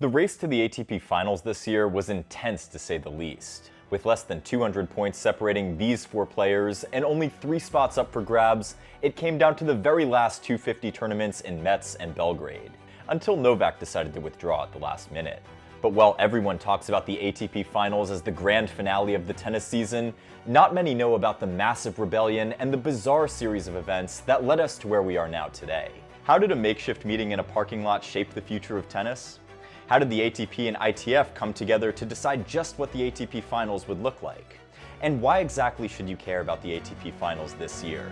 The race to the ATP Finals this year was intense to say the least. With less than 200 points separating these four players and only 3 spots up for grabs, it came down to the very last 250 tournaments in Metz and Belgrade, until Novak decided to withdraw at the last minute. But while everyone talks about the ATP Finals as the grand finale of the tennis season, not many know about the massive rebellion and the bizarre series of events that led us to where we are now today. How did a makeshift meeting in a parking lot shape the future of tennis? How did the ATP and ITF come together to decide just what the ATP Finals would look like? And why exactly should you care about the ATP Finals this year?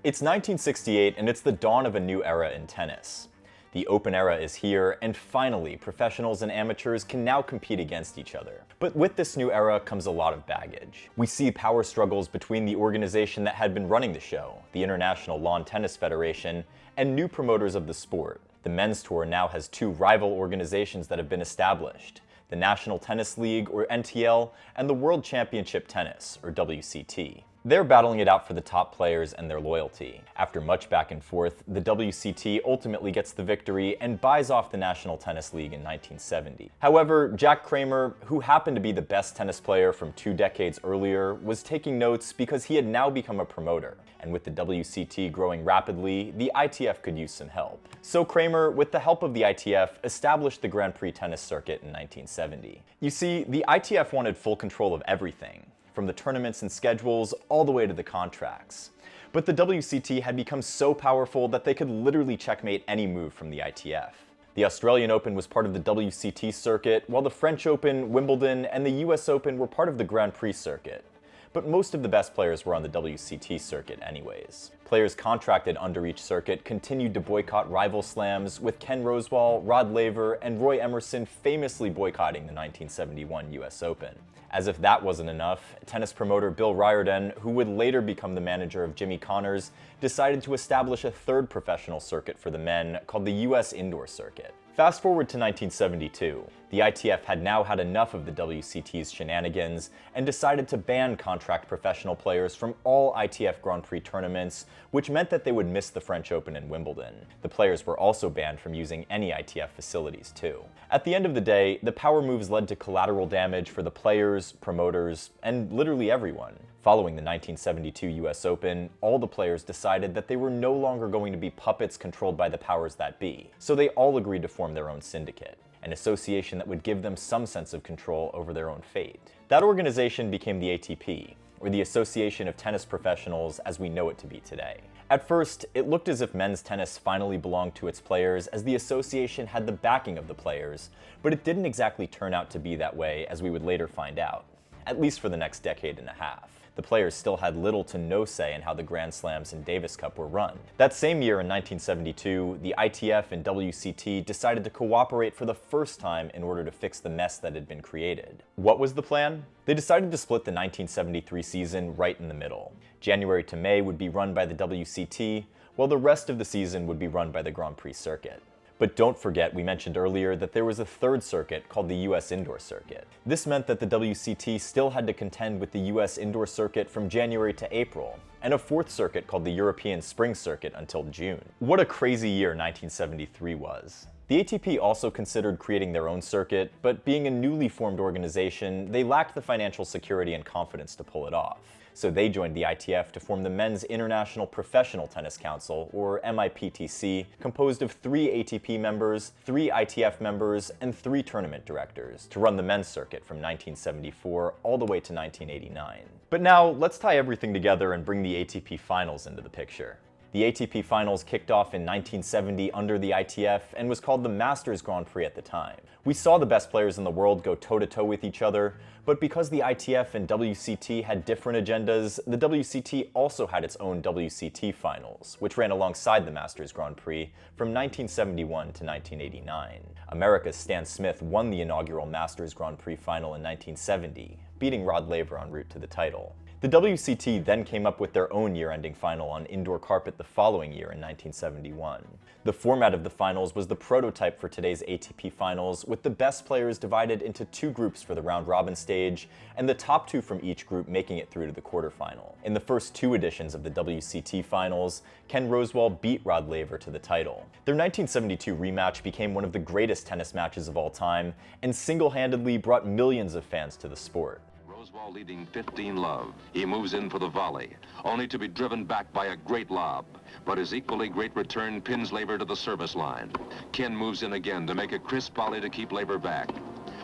It's 1968 and it's the dawn of a new era in tennis. The Open era is here, and finally, professionals and amateurs can now compete against each other. But with this new era comes a lot of baggage. We see power struggles between the organization that had been running the show, the International Lawn Tennis Federation, and new promoters of the sport. The men's tour now has 2 rival organizations that have been established: the National Tennis League, or NTL, and the World Championship Tennis, or WCT. They're battling it out for the top players and their loyalty. After much back and forth, the WCT ultimately gets the victory and buys off the National Tennis League in 1970. However, Jack Kramer, who happened to be the best tennis player from 2 decades earlier, was taking notes because he had now become a promoter. And with the WCT growing rapidly, the ITF could use some help. So Kramer, with the help of the ITF, established the Grand Prix tennis circuit in 1970. You see, the ITF wanted full control of everything, from the tournaments and schedules all the way to the contracts. But the WCT had become so powerful that they could literally checkmate any move from the ITF. The Australian Open was part of the WCT circuit, while the French Open, Wimbledon, and the US Open were part of the Grand Prix circuit. But most of the best players were on the WCT circuit anyways. Players contracted under each circuit continued to boycott rival slams, with Ken Rosewall, Rod Laver, and Roy Emerson famously boycotting the 1971 US Open. As if that wasn't enough, tennis promoter Bill Riordan, who would later become the manager of Jimmy Connors, decided to establish a 3rd professional circuit for the men called the US Indoor Circuit. Fast forward to 1972. The ITF had now had enough of the WCT's shenanigans and decided to ban contract professional players from all ITF Grand Prix tournaments, which meant that they would miss the French Open and Wimbledon. The players were also banned from using any ITF facilities too. At the end of the day, the power moves led to collateral damage for the players, promoters, and literally everyone. Following the 1972 US Open, all the players decided that they were no longer going to be puppets controlled by the powers that be, so they all agreed to form their own syndicate, an association that would give them some sense of control over their own fate. That organization became the ATP, or the Association of Tennis Professionals as we know it to be today. At first, it looked as if men's tennis finally belonged to its players, as the association had the backing of the players, but it didn't exactly turn out to be that way, as we would later find out, at least for the next decade and a half. The players still had little to no say in how the Grand Slams and Davis Cup were run. That same year in 1972, the ITF and WCT decided to cooperate for the first time in order to fix the mess that had been created. What was the plan? They decided to split the 1973 season right in the middle. January to May would be run by the WCT, while the rest of the season would be run by the Grand Prix circuit. But don't forget, we mentioned earlier that there was a 3rd circuit called the US Indoor Circuit. This meant that the WCT still had to contend with the US Indoor Circuit from January to April, and a 4th circuit called the European Spring Circuit until June. What a crazy year 1973 was. The ATP also considered creating their own circuit, but being a newly formed organization, they lacked the financial security and confidence to pull it off. So they joined the ITF to form the Men's International Professional Tennis Council, or MIPTC, composed of 3 ATP members, 3 ITF members, and 3 tournament directors, to run the men's circuit from 1974 all the way to 1989. But now, let's tie everything together and bring the ATP Finals into the picture. The ATP Finals kicked off in 1970 under the ITF and was called the Masters Grand Prix at the time. We saw the best players in the world go toe-to-toe with each other, but because the ITF and WCT had different agendas, the WCT also had its own WCT Finals, which ran alongside the Masters Grand Prix from 1971 to 1989. America's Stan Smith won the inaugural Masters Grand Prix final in 1970, beating Rod Laver en route to the title. The WCT then came up with their own year-ending final on indoor carpet the following year in 1971. The format of the finals was the prototype for today's ATP finals, with the best players divided into two groups for the round-robin stage, and the top two from each group making it through to the quarterfinal. In the first two editions of the WCT finals, Ken Rosewall beat Rod Laver to the title. Their 1972 rematch became one of the greatest tennis matches of all time, and single-handedly brought millions of fans to the sport. Rosewall leading 15-love. He moves in for the volley, only to be driven back by a great lob. But his equally great return pins Laver to the service line. Ken moves in again to make a crisp volley to keep Laver back.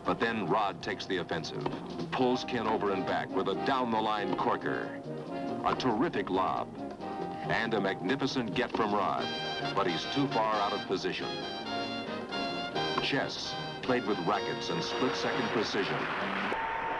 But then Rod takes the offensive, pulls Ken over and back with a down-the-line corker. A terrific lob. And a magnificent get from Rod. But he's too far out of position. Chess, played with rackets and split-second precision.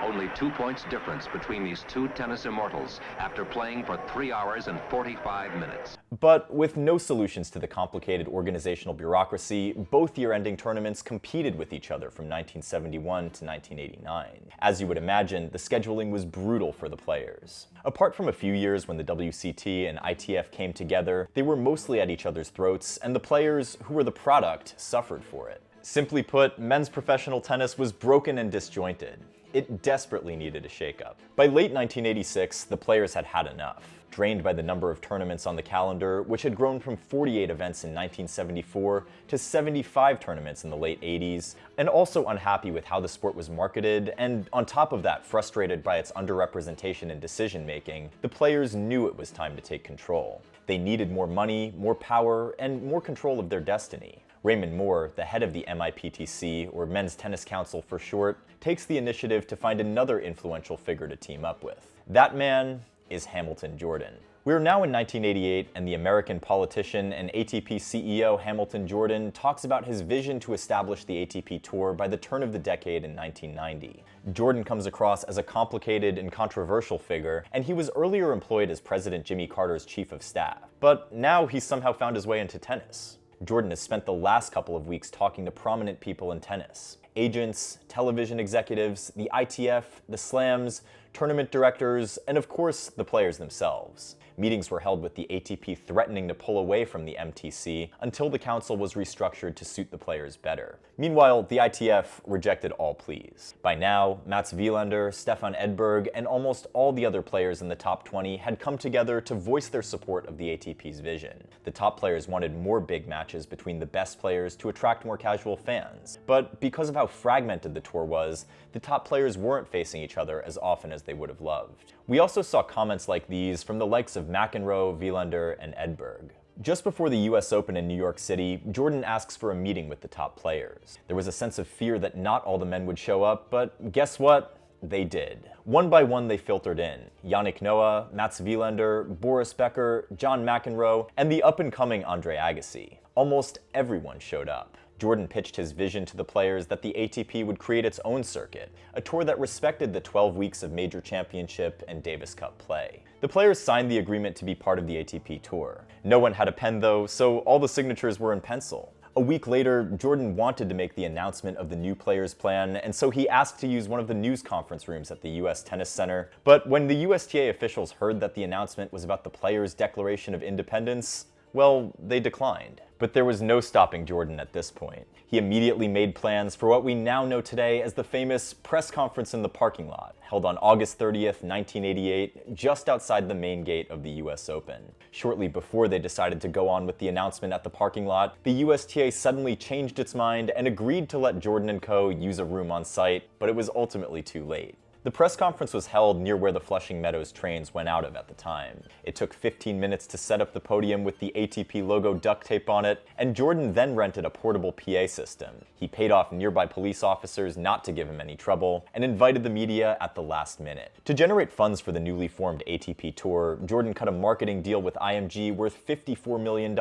Only 2 points difference between these two tennis immortals after playing for 3 hours and 45 minutes. But with no solutions to the complicated organizational bureaucracy, both year-ending tournaments competed with each other from 1971 to 1989. As you would imagine, the scheduling was brutal for the players. Apart from a few years when the WCT and ITF came together, they were mostly at each other's throats, and the players, who were the product, suffered for it. Simply put, men's professional tennis was broken and disjointed. It desperately needed a shakeup. By late 1986, the players had had enough. Drained by the number of tournaments on the calendar, which had grown from 48 events in 1974 to 75 tournaments in the late 80s, and also unhappy with how the sport was marketed, and on top of that, frustrated by its underrepresentation in decision-making, the players knew it was time to take control. They needed more money, more power, and more control of their destiny. Raymond Moore, the head of the MIPTC, or Men's Tennis Council for short, takes the initiative to find another influential figure to team up with. That man is Hamilton Jordan. We are now in 1988, and the American politician and ATP CEO Hamilton Jordan talks about his vision to establish the ATP Tour by the turn of the decade in 1990. Jordan comes across as a complicated and controversial figure, and he was earlier employed as President Jimmy Carter's chief of staff. But now he's somehow found his way into tennis. Jordan has spent the last couple of weeks talking to prominent people in tennis. Agents, television executives, the ITF, the slams, tournament directors, and of course, the players themselves. Meetings were held with the ATP threatening to pull away from the MTC until the council was restructured to suit the players better. Meanwhile, the ITF rejected all pleas. By now, Mats Wilander, Stefan Edberg, and almost all the other players in the top 20 had come together to voice their support of the ATP's vision. The top players wanted more big matches between the best players to attract more casual fans. But because of how fragmented the tour was, the top players weren't facing each other as often as they would have loved. We also saw comments like these from the likes of McEnroe, Wilander, and Edberg. Just before the US Open in New York City, Jordan asks for a meeting with the top players. There was a sense of fear that not all the men would show up, but guess what? They did. One by one they filtered in. Yannick Noah, Mats Wilander, Boris Becker, John McEnroe, and the up-and-coming Andre Agassi. Almost everyone showed up. Jordan pitched his vision to the players that the ATP would create its own circuit, a tour that respected the 12 weeks of major championship and Davis Cup play. The players signed the agreement to be part of the ATP Tour. No one had a pen though, so all the signatures were in pencil. A week later, Jordan wanted to make the announcement of the new players' plan, and so he asked to use one of the news conference rooms at the US Tennis Center. But when the USTA officials heard that the announcement was about the Players' Declaration of Independence, well, they declined. But there was no stopping Jordan at this point. He immediately made plans for what we now know today as the famous press conference in the parking lot, held on August 30th, 1988, just outside the main gate of the US Open. Shortly before they decided to go on with the announcement at the parking lot, the USTA suddenly changed its mind and agreed to let Jordan and co. use a room on site, but it was ultimately too late. The press conference was held near where the Flushing Meadows trains went out of at the time. It took 15 minutes to set up the podium with the ATP logo duct tape on it, and Jordan then rented a portable PA system. He paid off nearby police officers not to give him any trouble, and invited the media at the last minute. To generate funds for the newly formed ATP Tour, Jordan cut a marketing deal with IMG worth $54 million,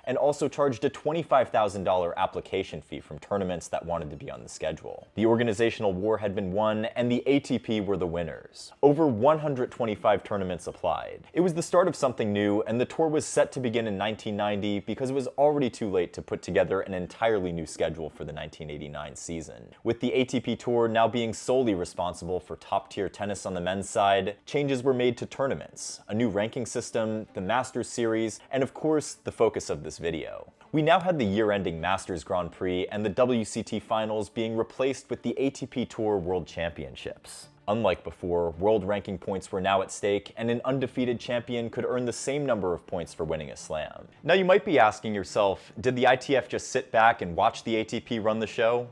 and also charged a $25,000 application fee from tournaments that wanted to be on the schedule. The organizational war had been won, and the ATP were the winners. Over 125 tournaments applied. It was the start of something new, and the tour was set to begin in 1990 because it was already too late to put together an entirely new schedule for the 1989 season. With the ATP Tour now being solely responsible for top-tier tennis on the men's side, changes were made to tournaments, a new ranking system, the Masters Series, and of course, the focus of this video. We now had the year-ending Masters Grand Prix and the WCT Finals being replaced with the ATP Tour World Championships. Unlike before, world ranking points were now at stake, and an undefeated champion could earn the same number of points for winning a slam. Now you might be asking yourself, did the ITF just sit back and watch the ATP run the show?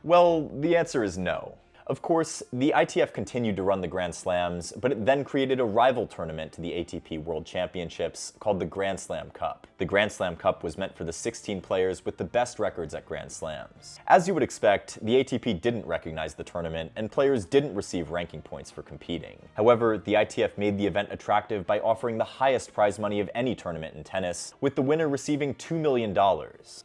Well, the answer is no. Of course, the ITF continued to run the Grand Slams, but it then created a rival tournament to the ATP World Championships called the Grand Slam Cup. The Grand Slam Cup was meant for the 16 players with the best records at Grand Slams. As you would expect, the ATP didn't recognize the tournament, and players didn't receive ranking points for competing. However, the ITF made the event attractive by offering the highest prize money of any tournament in tennis, with the winner receiving $2 million.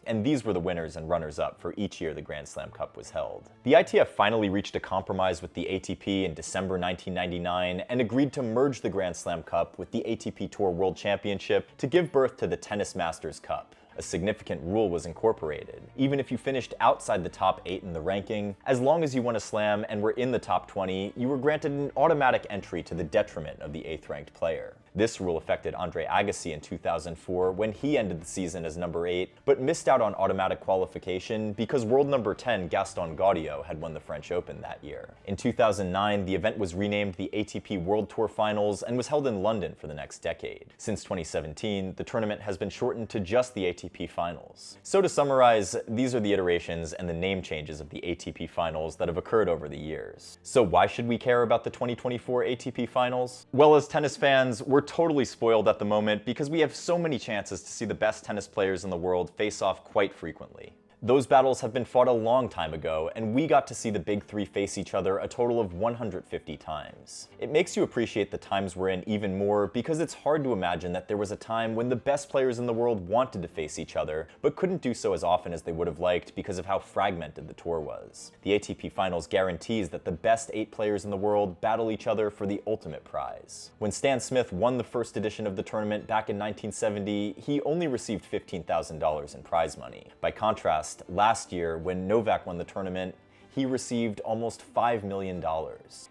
And these were the winners and runners-up for each year the Grand Slam Cup was held. The ITF finally reached a compromise with the ATP in December 1999 and agreed to merge the Grand Slam Cup with the ATP Tour World Championship to give birth to the Tennis Masters Cup. A significant rule was incorporated. Even if you finished outside the top 8 in the ranking, as long as you won a slam and were in the top 20, you were granted an automatic entry to the detriment of the 8th-ranked player. This rule affected Andre Agassi in 2004 when he ended the season as number 8, but missed out on automatic qualification because world number 10 Gaston Gaudio had won the French Open that year. In 2009, the event was renamed the ATP World Tour Finals and was held in London for the next decade. Since 2017, the tournament has been shortened to just the ATP Finals. So to summarize, these are the iterations and the name changes of the ATP Finals that have occurred over the years. So why should we care about the 2024 ATP Finals? Well, as tennis fans, we're totally spoiled at the moment because we have so many chances to see the best tennis players in the world face off quite frequently. Those battles have been fought a long time ago, and we got to see the big three face each other a total of 150 times. It makes you appreciate the times we're in even more because it's hard to imagine that there was a time when the best players in the world wanted to face each other, but couldn't do so as often as they would have liked because of how fragmented the tour was. The ATP Finals guarantees that the best 8 players in the world battle each other for the ultimate prize. When Stan Smith won the first edition of the tournament back in 1970, he only received $15,000 in prize money. By contrast, last year, when Novak won the tournament, he received almost $5 million.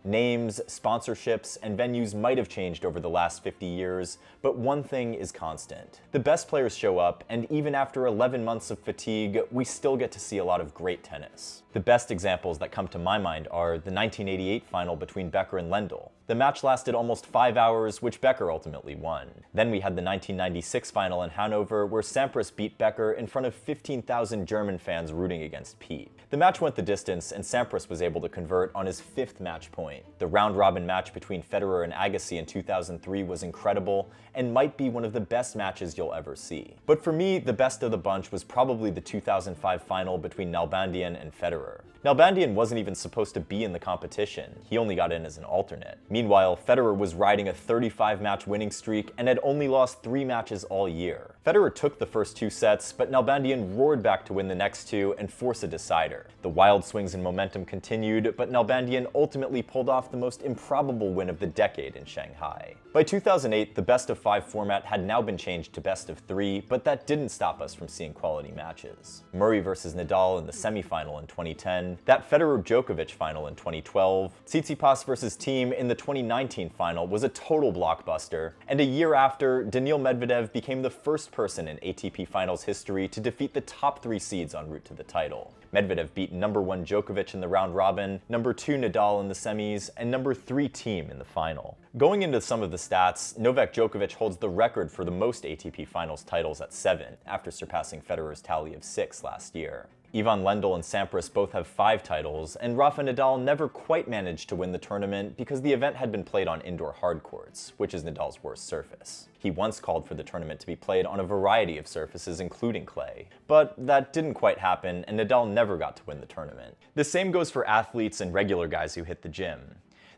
Names, sponsorships, and venues might have changed over the last 50 years, but one thing is constant. The best players show up, and even after 11 months of fatigue, we still get to see a lot of great tennis. The best examples that come to my mind are the 1988 final between Becker and Lendl. The match lasted almost 5 hours, which Becker ultimately won. Then we had the 1996 final in Hanover, where Sampras beat Becker in front of 15,000 German fans rooting against Pete. The match went the distance, and Sampras was able to convert on his 5th match point. The round-robin match between Federer and Agassi in 2003 was incredible, and might be one of the best matches you'll ever see. But for me, the best of the bunch was probably the 2005 final between Nalbandian and Federer. Nalbandian wasn't even supposed to be in the competition. He only got in as an alternate. Meanwhile, Federer was riding a 35-match winning streak and had only lost 3 matches all year. Federer took the first 2 sets, but Nalbandian roared back to win the next 2 and force a decider. The wild swings in momentum continued, but Nalbandian ultimately pulled off the most improbable win of the decade in Shanghai. By 2008, the best-of-5 format had now been changed to best-of-3, but that didn't stop us from seeing quality matches. Murray versus Nadal in the semifinal in 2010, that Federer-Djokovic final in 2012, Tsitsipas versus Thiem in the 2019 final was a total blockbuster, and a year after, Daniil Medvedev became the first person in ATP Finals history to defeat the top 3 seeds en route to the title. Medvedev beat number 1 Djokovic in the round robin, number 2 Nadal in the semis, and number 3 Thiem in the final. Going into some of the stats, Novak Djokovic holds the record for the most ATP Finals titles at 7, after surpassing Federer's tally of 6 last year. Ivan Lendl and Sampras both have 5 titles, and Rafa Nadal never quite managed to win the tournament because the event had been played on indoor hard courts, which is Nadal's worst surface. He once called for the tournament to be played on a variety of surfaces, including clay. But that didn't quite happen, and Nadal never got to win the tournament. The same goes for athletes and regular guys who hit the gym.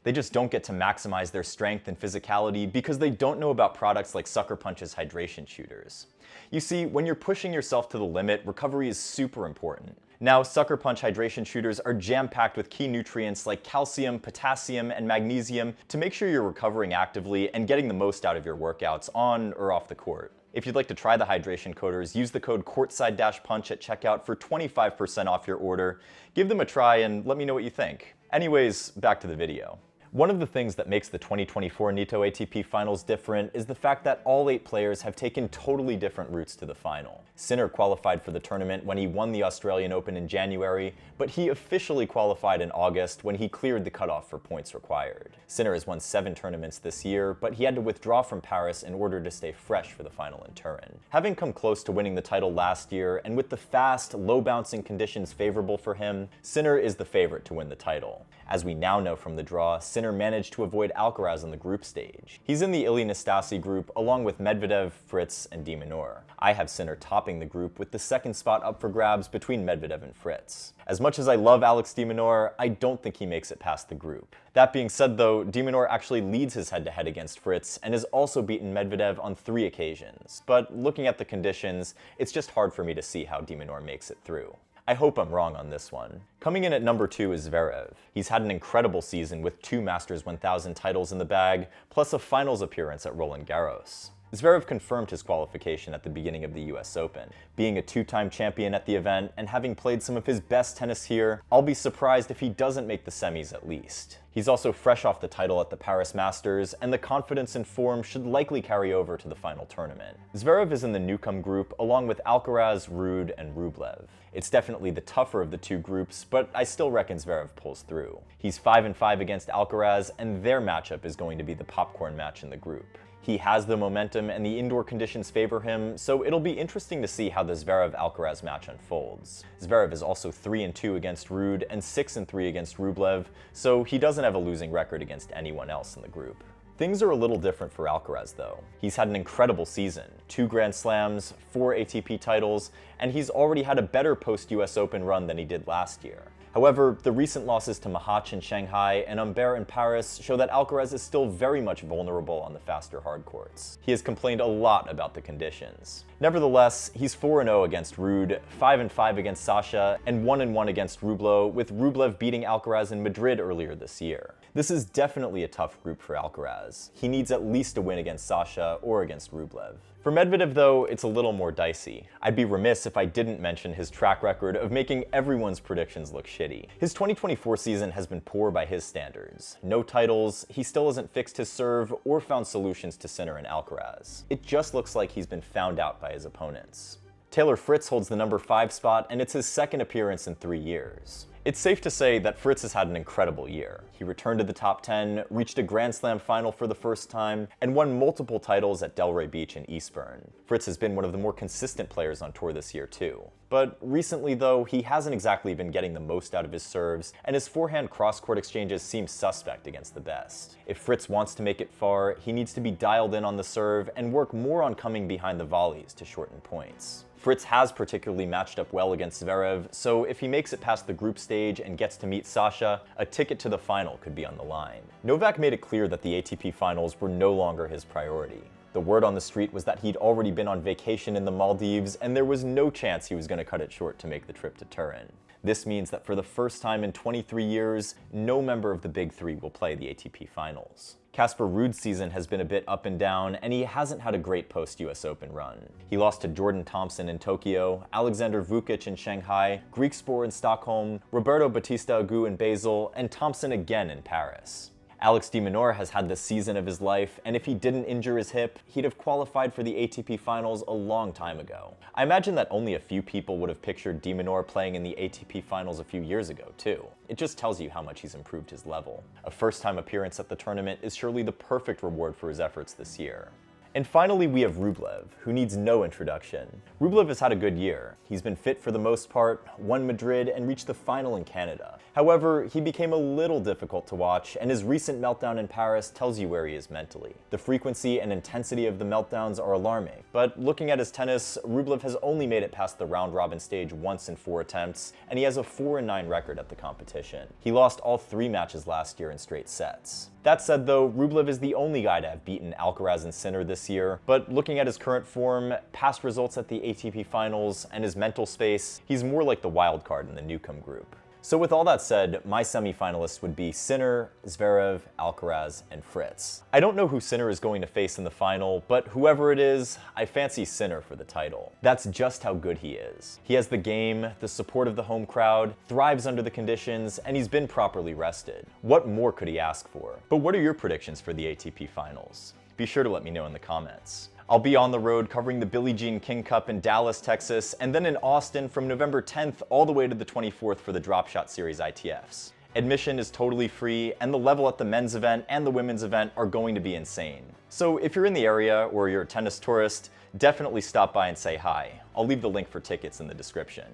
They just don't get to maximize their strength and physicality because they don't know about products like SuckerPunch's hydration shooters. You see, when you're pushing yourself to the limit, recovery is super important. Now, SuckerPunch hydration shooters are jam-packed with key nutrients like calcium, potassium, and magnesium to make sure you're recovering actively and getting the most out of your workouts on or off the court. If you'd like to try the hydration coders, use the code Courtside-Punch at checkout for 25% off your order. Give them a try and let me know what you think. Anyways, back to the video. One of the things that makes the 2024 Nitto ATP Finals different is the fact that all 8 players have taken totally different routes to the final. Sinner qualified for the tournament when he won the Australian Open in January, but he officially qualified in August when he cleared the cutoff for points required. Sinner has won 7 tournaments this year, but he had to withdraw from Paris in order to stay fresh for the final in Turin. Having come close to winning the title last year, and with the fast, low-bouncing conditions favorable for him, Sinner is the favorite to win the title. As we now know from the draw, Sinner managed to avoid Alcaraz in the group stage. He's in the Ilie Nastase group along with Medvedev, Fritz, and de Minaur. I have Sinner topping the group with the second spot up for grabs between Medvedev and Fritz. As much as I love Alex de Minaur, I don't think he makes it past the group. That being said though, de Minaur actually leads his head-to-head against Fritz and has also beaten Medvedev on 3 occasions. But looking at the conditions, it's just hard for me to see how de Minaur makes it through. I hope I'm wrong on this one. Coming in at number 2 is Zverev. He's had an incredible season with 2 Masters 1000 titles in the bag, plus a finals appearance at Roland Garros. Zverev confirmed his qualification at the beginning of the US Open. Being a 2-time champion at the event and having played some of his best tennis here, I'll be surprised if he doesn't make the semis at least. He's also fresh off the title at the Paris Masters, and the confidence and form should likely carry over to the final tournament. Zverev is in the newcomer group along with Alcaraz, Ruud, and Rublev. It's definitely the tougher of the 2 groups, but I still reckon Zverev pulls through. He's 5-5 against Alcaraz, and their matchup is going to be the popcorn match in the group. He has the momentum and the indoor conditions favor him, so it'll be interesting to see how the Zverev-Alcaraz match unfolds. Zverev is also 3-2 against Ruud and 6-3 against Rublev, so he doesn't have a losing record against anyone else in the group. Things are a little different for Alcaraz though. He's had an incredible season, 2 Grand Slams, 4 ATP titles, and he's already had a better post-US Open run than he did last year. However, the recent losses to Mahach in Shanghai and Humbert in Paris show that Alcaraz is still very much vulnerable on the faster hard courts. He has complained a lot about the conditions. Nevertheless, he's 4-0 against Ruud, 5-5 against Sasha, and 1-1 against Rublev, with Rublev beating Alcaraz in Madrid earlier this year. This is definitely a tough group for Alcaraz. He needs at least a win against Sasha or against Rublev. For Medvedev though, it's a little more dicey. I'd be remiss if I didn't mention his track record of making everyone's predictions look shitty. His 2024 season has been poor by his standards. No titles, he still hasn't fixed his serve or found solutions to Sinner and Alcaraz. It just looks like he's been found out by his opponents. Taylor Fritz holds the number 5 spot, and it's his second appearance in 3 years. It's safe to say that Fritz has had an incredible year. He returned to the top 10, reached a Grand Slam final for the first time, and won multiple titles at Delray Beach and Eastbourne. Fritz has been one of the more consistent players on tour this year too. But recently though, he hasn't exactly been getting the most out of his serves, and his forehand cross-court exchanges seem suspect against the best. If Fritz wants to make it far, he needs to be dialed in on the serve and work more on coming behind the volleys to shorten points. Fritz has particularly matched up well against Zverev, so if he makes it past the group stage and gets to meet Sasha, a ticket to the final could be on the line. Novak made it clear that the ATP finals were no longer his priority. The word on the street was that he'd already been on vacation in the Maldives, and there was no chance he was going to cut it short to make the trip to Turin. This means that for the first time in 23 years, no member of the Big Three will play the ATP finals. Casper Ruud's season has been a bit up and down, and he hasn't had a great post-US Open run. He lost to Jordan Thompson in Tokyo, Alexander Vukic in Shanghai, Griekspoor in Stockholm, Roberto Bautista Agut in Basel, and Thompson again in Paris. Alex de Minaur has had the season of his life, and if he didn't injure his hip, he'd have qualified for the ATP finals a long time ago. I imagine that only a few people would have pictured de Minaur playing in the ATP finals a few years ago, too. It just tells you how much he's improved his level. A first-time appearance at the tournament is surely the perfect reward for his efforts this year. And finally, we have Rublev, who needs no introduction. Rublev has had a good year. He's been fit for the most part, won Madrid, and reached the final in Canada. However, he became a little difficult to watch, and his recent meltdown in Paris tells you where he is mentally. The frequency and intensity of the meltdowns are alarming, but looking at his tennis, Rublev has only made it past the round-robin stage once in 4 attempts, and he has a 4-9 record at the competition. He lost all 3 matches last year in straight sets. That said though, Rublev is the only guy to have beaten Alcaraz and Sinner this this year, but looking at his current form, past results at the ATP Finals, and his mental space, he's more like the wild card in the Newcomb group. So with all that said, my semi-finalists would be Sinner, Zverev, Alcaraz, and Fritz. I don't know who Sinner is going to face in the final, but whoever it is, I fancy Sinner for the title. That's just how good he is. He has the game, the support of the home crowd, thrives under the conditions, and he's been properly rested. What more could he ask for? But what are your predictions for the ATP Finals? Be sure to let me know in the comments. I'll be on the road covering the Billie Jean King Cup in Dallas, Texas, and then in Austin from November 10th all the way to the 24th for the Drop Shot Series ITFs. Admission is totally free, and the level at the men's event and the women's event are going to be insane. So if you're in the area or you're a tennis tourist, definitely stop by and say hi. I'll leave the link for tickets in the description.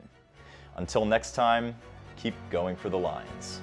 Until next time, keep going for the lines.